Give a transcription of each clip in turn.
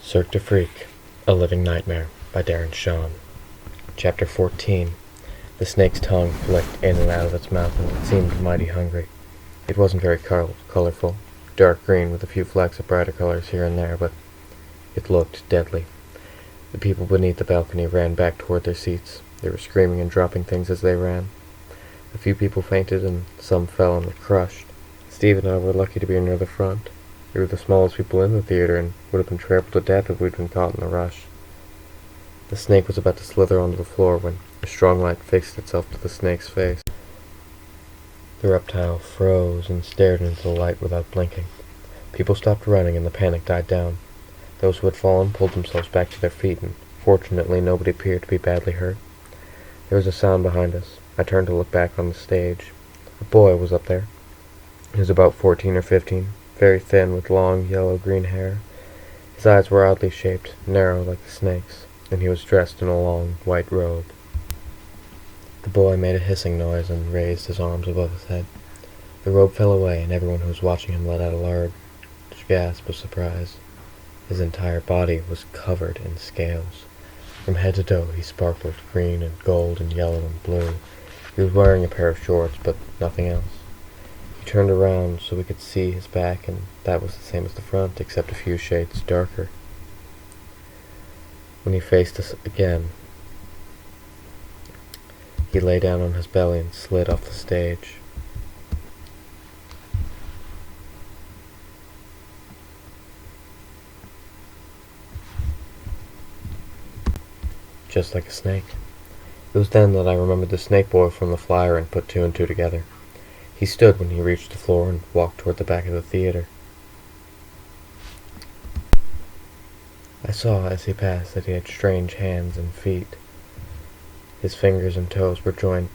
Cirque de Freak, A Living Nightmare by Darren Shawn. Chapter 14. The snake's tongue flicked in and out of its mouth, and it seemed mighty hungry. It wasn't very colorful, dark green with a few flecks of brighter colors here and there, but it looked deadly. The people beneath the balcony ran back toward their seats. They were screaming and dropping things as they ran. A few people fainted, and some fell and were crushed. Steve and I were lucky to be near the front. We were the smallest people in the theater and would have been trampled to death if we'd been caught in the rush. The snake was about to slither onto the floor when a strong light fixed itself to the snake's face. The reptile froze and stared into the light without blinking. People stopped running and the panic died down. Those who had fallen pulled themselves back to their feet, and fortunately nobody appeared to be badly hurt. There was a sound behind us. I turned to look back on the stage. A boy was up there. He was about 14 or 15. Very thin, with long, yellow-green hair. His eyes were oddly shaped, narrow like the snake's, and he was dressed in a long, white robe. The boy made a hissing noise and raised his arms above his head. The robe fell away, and everyone who was watching him let out a large gasp of surprise. His entire body was covered in scales. From head to toe he sparkled green and gold and yellow and blue. He was wearing a pair of shorts, but nothing else. He turned around so we could see his back, and that was the same as the front, except a few shades darker. When he faced us again, he lay down on his belly and slid off the stage. Just like a snake. It was then that I remembered the snake boy from the flyer and put two and two together. He stood when he reached the floor and walked toward the back of the theater. I saw as he passed that he had strange hands and feet. His fingers and toes were joined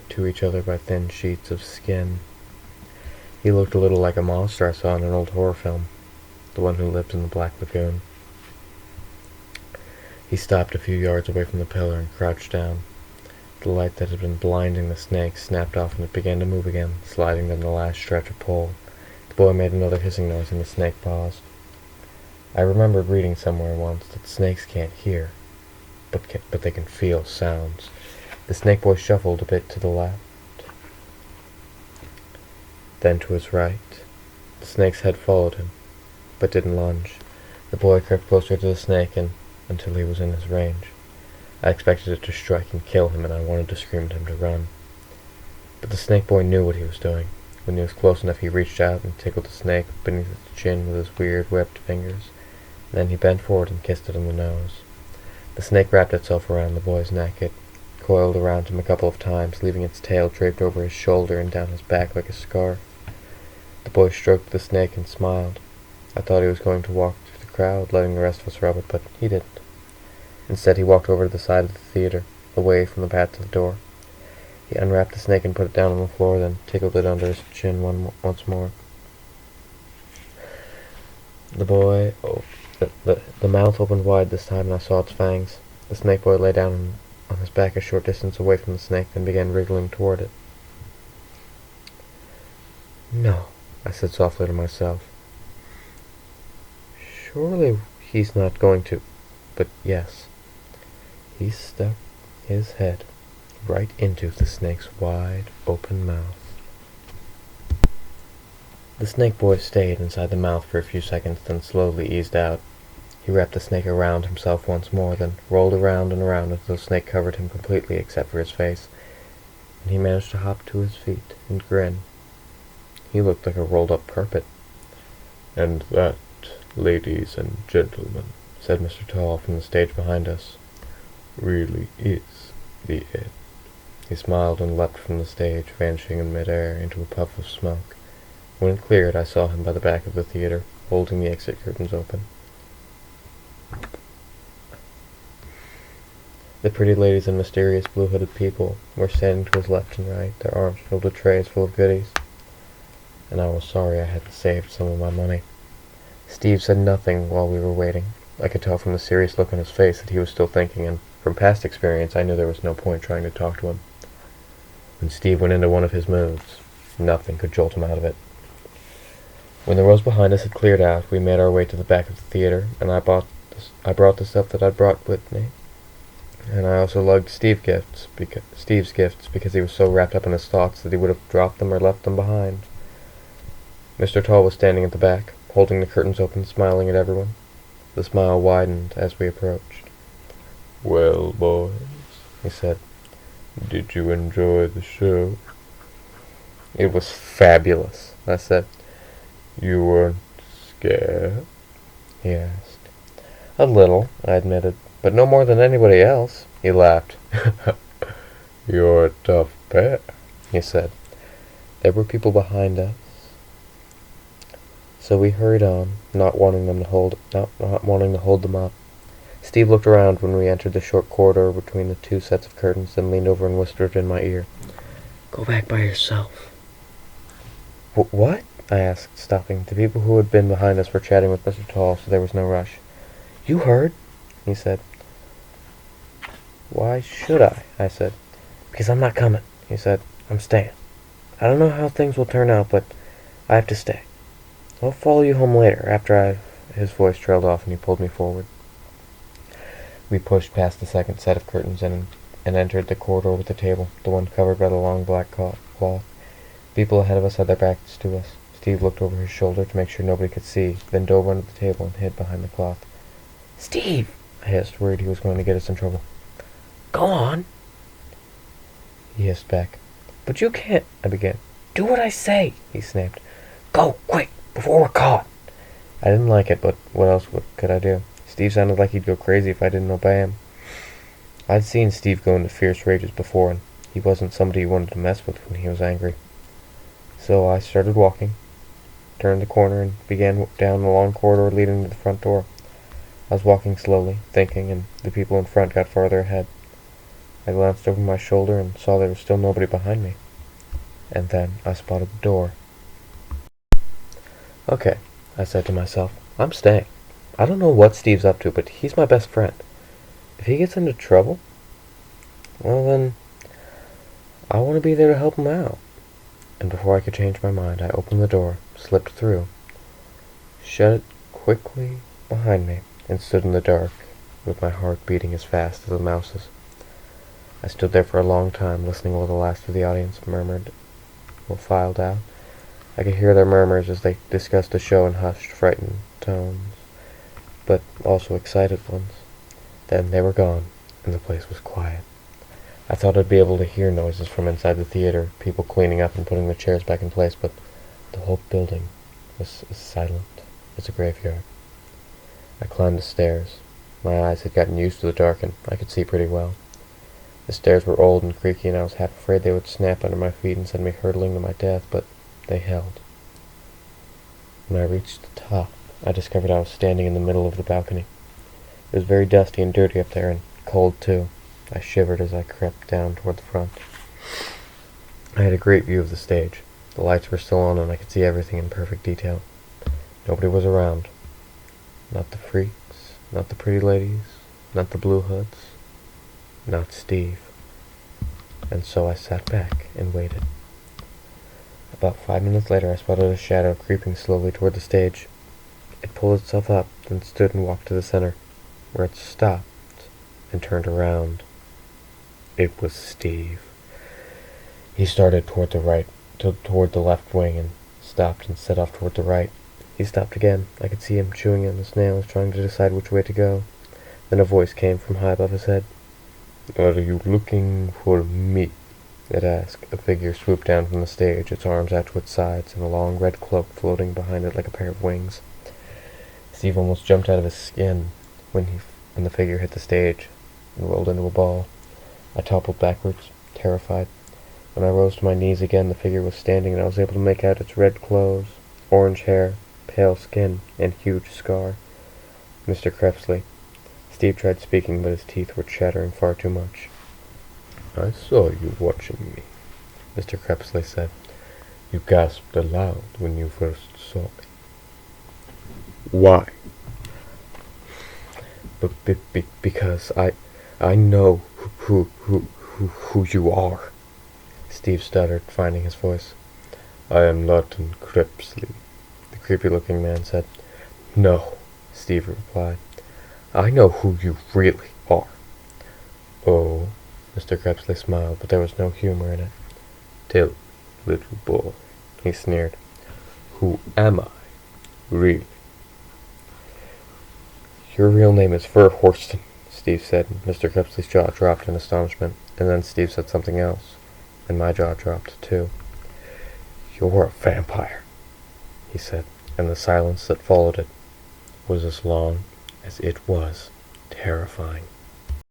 to each other by thin sheets of skin. He looked a little like a monster I saw in an old horror film, the one who lived in the Black Lagoon. He stopped a few yards away from the pillar and crouched down. The light that had been blinding the snake snapped off and it began to move again, sliding down the last stretch of pole. The boy made another hissing noise and the snake paused. I remembered reading somewhere once that snakes can't hear, but they can feel sounds. The snake boy shuffled a bit to the left, then to his right. The snake's head followed him, but didn't lunge. The boy crept closer to the snake until he was in his range. I expected it to strike and kill him, and I wanted to scream at him to run. But the snake boy knew what he was doing. When he was close enough, he reached out and tickled the snake beneath its chin with his weird, webbed fingers. Then he bent forward and kissed it on the nose. The snake wrapped itself around the boy's neck. It coiled around him a couple of times, leaving its tail draped over his shoulder and down his back like a scarf. The boy stroked the snake and smiled. I thought he was going to walk through the crowd, letting the rest of us rub it, but he didn't. Instead, he walked over to the side of the theater, away from the path to the door. He unwrapped the snake and put it down on the floor, then tickled it under his chin once more. The mouth opened wide this time, and I saw its fangs. The snake boy lay down on his back a short distance away from the snake, then began wriggling toward it. "No," I said softly to myself. "Surely he's not going to—" But yes. He stuck his head right into the snake's wide open mouth. The snake boy stayed inside the mouth for a few seconds, then slowly eased out. He wrapped the snake around himself once more, then rolled around and around until the snake covered him completely except for his face, and he managed to hop to his feet and grin. He looked like a rolled-up perpet. "And that, ladies and gentlemen," said Mr. Tall from the stage behind us, "really is the end." He smiled and leapt from the stage, vanishing in mid-air into a puff of smoke. When it cleared, I saw him by the back of the theater, holding the exit curtains open. The pretty ladies and mysterious blue-hooded people were standing to his left and right, their arms filled with trays full of goodies, and I was sorry I hadn't saved some of my money. Steve said nothing while we were waiting. I could tell from the serious look on his face that he was still thinking, and from past experience I knew there was no point trying to talk to him. When Steve went into one of his moves, nothing could jolt him out of it. When the rows behind us had cleared out, we made our way to the back of the theater, and I bought brought the stuff that I'd brought with me, and I also lugged Steve's gifts because he was so wrapped up in his thoughts that he would have dropped them or left them behind. Mr. Tall was standing at the back, holding the curtains open, smiling at everyone. The smile widened as we approached. "Well, boys," he said, "did you enjoy the show?" "It was fabulous," I said. "You weren't scared?" he asked. "A little," I admitted, "but no more than anybody else." He laughed. "You're a tough pair," he said. There were people behind us, so we hurried on, not wanting to hold them up. Steve looked around when we entered the short corridor between the two sets of curtains, then leaned over and whispered in my ear, "Go back by yourself." "What?" I asked, stopping. The people who had been behind us were chatting with Mr. Tall, so there was no rush. "You heard?" he said. "Why should I said. "Because I'm not coming," he said. "I'm staying. I don't know how things will turn out, but I have to stay. I'll follow you home later, after I've—" His voice trailed off and he pulled me forward. We pushed past the second set of curtains and entered the corridor with the table, the one covered by the long black cloth. People ahead of us had their backs to us. Steve looked over his shoulder to make sure nobody could see, then dove under the table and hid behind the cloth. "Steve!" I hissed, worried he was going to get us in trouble. "Go on!" he hissed back. "But you can't—" I began. "Do what I say!" he snapped. "Go, quick, before we're caught!" I didn't like it, but what else could I do? Steve sounded like he'd go crazy if I didn't obey him. I'd seen Steve go into fierce rages before, and he wasn't somebody you wanted to mess with when he was angry. So I started walking, turned the corner, and began down the long corridor leading to the front door. I was walking slowly, thinking, and the people in front got farther ahead. I glanced over my shoulder and saw there was still nobody behind me. And then I spotted the door. "Okay," I said to myself, "I'm staying. I don't know what Steve's up to, but he's my best friend. If he gets into trouble, well then, I want to be there to help him out." And before I could change my mind, I opened the door, slipped through, shut it quickly behind me, and stood in the dark, with my heart beating as fast as a mouse's. I stood there for a long time, listening while the last of the audience murmured or filed out. I could hear their murmurs as they discussed the show in hushed, frightened tones, but also excited ones. Then they were gone, and the place was quiet. I thought I'd be able to hear noises from inside the theater, people cleaning up and putting the chairs back in place, but the whole building was as silent as a graveyard. I climbed the stairs. My eyes had gotten used to the dark, and I could see pretty well. The stairs were old and creaky, and I was half afraid they would snap under my feet and send me hurtling to my death, but they held. When I reached the top, I discovered I was standing in the middle of the balcony. It was very dusty and dirty up there, and cold too. I shivered as I crept down toward the front. I had a great view of the stage. The lights were still on, and I could see everything in perfect detail. Nobody was around. Not the freaks, not the pretty ladies, not the blue hoods, not Steve. And so I sat back and waited. About 5 minutes later, I spotted a shadow creeping slowly toward the stage. It pulled itself up, then stood and walked to the center, where it stopped and turned around. It was Steve. He started toward the left wing, and stopped and set off toward the right. He stopped again. I could see him chewing on his nails, trying to decide which way to go. Then a voice came from high above his head. "Are you looking for me?" it asked. A figure swooped down from the stage, its arms out to its sides, and a long red cloak floating behind it like a pair of wings. Steve almost jumped out of his skin when the figure hit the stage and rolled into a ball. I toppled backwards, terrified. When I rose to my knees again, the figure was standing, and I was able to make out its red clothes, orange hair, pale skin, and huge scar. Mr. Crepsley. Steve tried speaking, but his teeth were chattering far too much. "I saw you watching me," Mr. Crepsley said. "You gasped aloud when you first saw me. Why?" Because I know who you are," Steve stuttered, finding his voice. "I am Lawton Crepsley," the creepy-looking man said. "No," Steve replied. I know who you really are. Oh, Mr. Crepsley smiled, but there was no humor in it. Tell, little boy, he sneered. Who am I, really? Your real name is Verhorsten, Steve said. Mr. Crepsley's jaw dropped in astonishment, and then Steve said something else, and my jaw dropped too. You're a vampire, he said, and the silence that followed it was as long as it was terrifying.